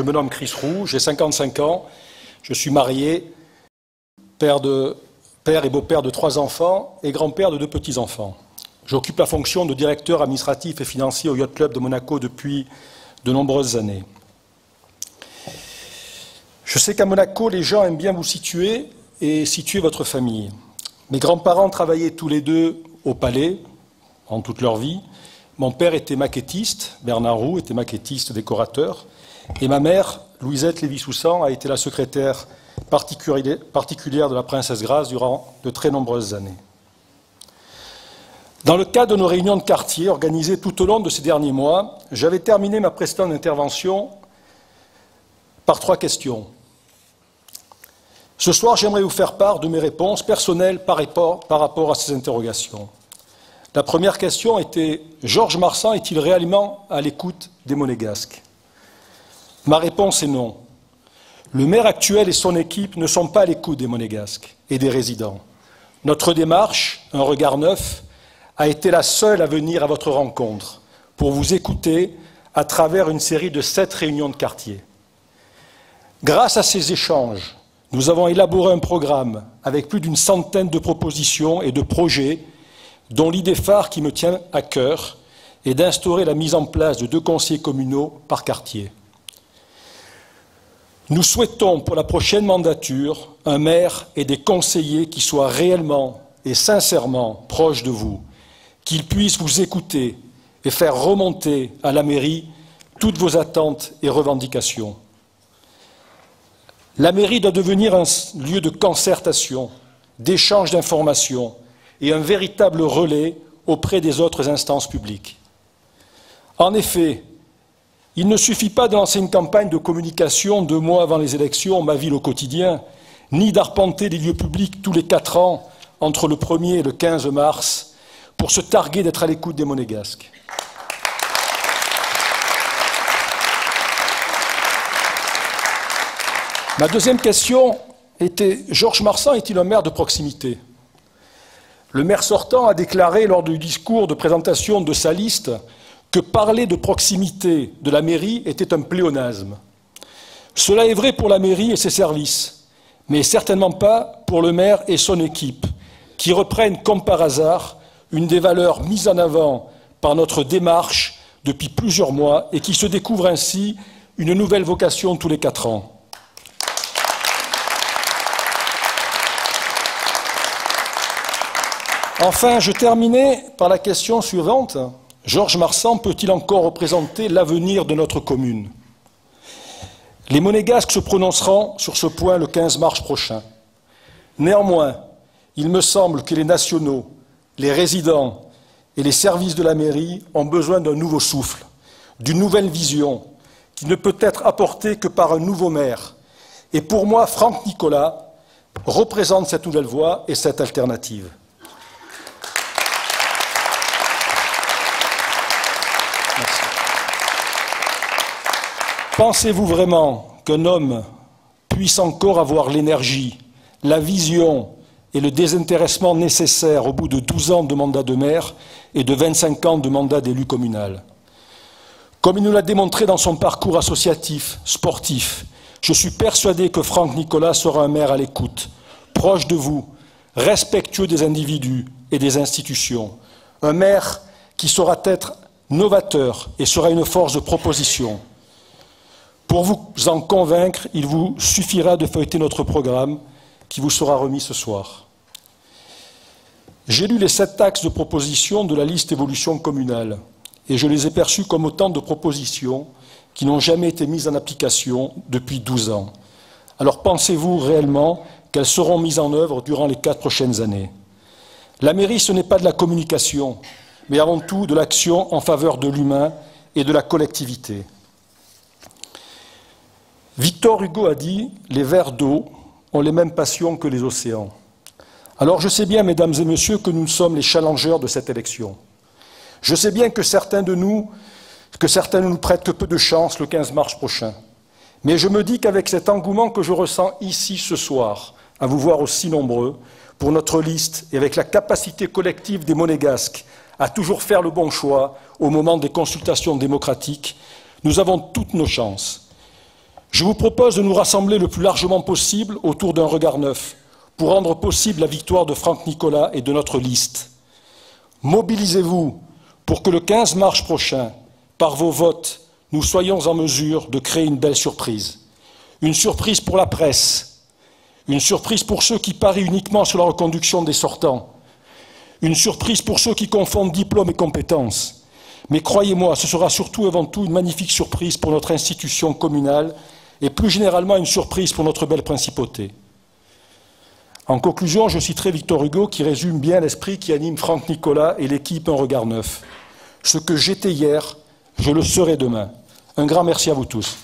me nomme Chris Roux, j'ai 55 ans, je suis marié, père et beau-père de 3 enfants et grand-père de 2 petits-enfants. J'occupe la fonction de directeur administratif et financier au Yacht Club de Monaco depuis de nombreuses années. Je sais qu'à Monaco, les gens aiment bien vous situer et situer votre famille. Mes grands-parents travaillaient tous les deux au palais, en toute leur vie. Mon père était maquettiste, Bernard Roux était maquettiste, décorateur, et ma mère, Louisette Lévy-Soussan, a été la secrétaire particulière de la princesse Grace durant de très nombreuses années. Dans le cadre de nos réunions de quartier organisées tout au long de ces derniers mois, j'avais terminé ma précédente intervention par 3 questions. Ce soir, j'aimerais vous faire part de mes réponses personnelles par rapport à ces interrogations. La première question était « Georges Marsan est-il réellement à l'écoute des Monégasques ?» Ma réponse est non. Le maire actuel et son équipe ne sont pas à l'écoute des Monégasques et des résidents. Notre démarche, un regard neuf, a été la seule à venir à votre rencontre pour vous écouter à travers une série de 7 réunions de quartier. Grâce à ces échanges, nous avons élaboré un programme avec plus d'une centaine de propositions et de projets dont l'idée phare qui me tient à cœur est d'instaurer la mise en place de 2 conseillers communaux par quartier. Nous souhaitons pour la prochaine mandature un maire et des conseillers qui soient réellement et sincèrement proches de vous, qu'ils puissent vous écouter et faire remonter à la mairie toutes vos attentes et revendications. La mairie doit devenir un lieu de concertation, d'échange d'informations et un véritable relais auprès des autres instances publiques. En effet, il ne suffit pas de lancer une campagne de communication 2 mois avant les élections, ma ville au quotidien, ni d'arpenter les lieux publics tous les 4 ans entre le 1er et le 15 mars pour se targuer d'être à l'écoute des Monégasques. Ma deuxième question était « Georges Marsan est-il un maire de proximité ?» Le maire sortant a déclaré lors du discours de présentation de sa liste que parler de proximité de la mairie était un pléonasme. Cela est vrai pour la mairie et ses services, mais certainement pas pour le maire et son équipe, qui reprennent comme par hasard une des valeurs mises en avant par notre démarche depuis plusieurs mois et qui se découvre ainsi une nouvelle vocation tous les 4 ans. Enfin, je terminais par la question suivante. Georges Marsan peut-il encore représenter l'avenir de notre commune? Les Monégasques se prononceront sur ce point le 15 mars prochain. Néanmoins, il me semble que les nationaux, les résidents et les services de la mairie ont besoin d'un nouveau souffle, d'une nouvelle vision, qui ne peut être apportée que par un nouveau maire. Et pour moi, Franck Nicolas représente cette nouvelle voie et cette alternative. Merci. Pensez-vous vraiment qu'un homme puisse encore avoir l'énergie, la vision et le désintéressement nécessaires au bout de 12 ans de mandat de maire et de 25 ans de mandat d'élu communal? Comme il nous l'a démontré dans son parcours associatif, sportif, je suis persuadé que Franck Nicolas sera un maire à l'écoute, proche de vous, respectueux des individus et des institutions. Un maire qui saura être novateur et sera une force de proposition. Pour vous en convaincre, il vous suffira de feuilleter notre programme qui vous sera remis ce soir. J'ai lu les 7 axes de propositions de la liste évolution communale et je les ai perçus comme autant de propositions qui n'ont jamais été mises en application depuis 12 ans. Alors pensez-vous réellement qu'elles seront mises en œuvre durant les 4 prochaines années? La mairie, ce n'est pas de la communication, mais avant tout de l'action en faveur de l'humain et de la collectivité. Victor Hugo a dit « Les vers d'eau ont les mêmes passions que les océans ». Alors je sais bien, mesdames et messieurs, que nous sommes les challengeurs de cette élection. Je sais bien que certains ne nous prêtent que peu de chance le 15 mars prochain. Mais je me dis qu'avec cet engouement que je ressens ici ce soir, à vous voir aussi nombreux, pour notre liste et avec la capacité collective des Monégasques à toujours faire le bon choix au moment des consultations démocratiques, nous avons toutes nos chances. Je vous propose de nous rassembler le plus largement possible autour d'un regard neuf pour rendre possible la victoire de Franck Nicolas et de notre liste. Mobilisez-vous pour que le 15 mars prochain, par vos votes, nous soyons en mesure de créer une belle surprise. Une surprise pour la presse, une surprise pour ceux qui parient uniquement sur la reconduction des sortants, une surprise pour ceux qui confondent diplôme et compétences. Mais croyez-moi, ce sera surtout et avant tout une magnifique surprise pour notre institution communale et plus généralement une surprise pour notre belle principauté. En conclusion, je citerai Victor Hugo qui résume bien l'esprit qui anime Franck Nicolas et l'équipe Un Regard Neuf. Ce que j'étais hier, je le serai demain. Un grand merci à vous tous.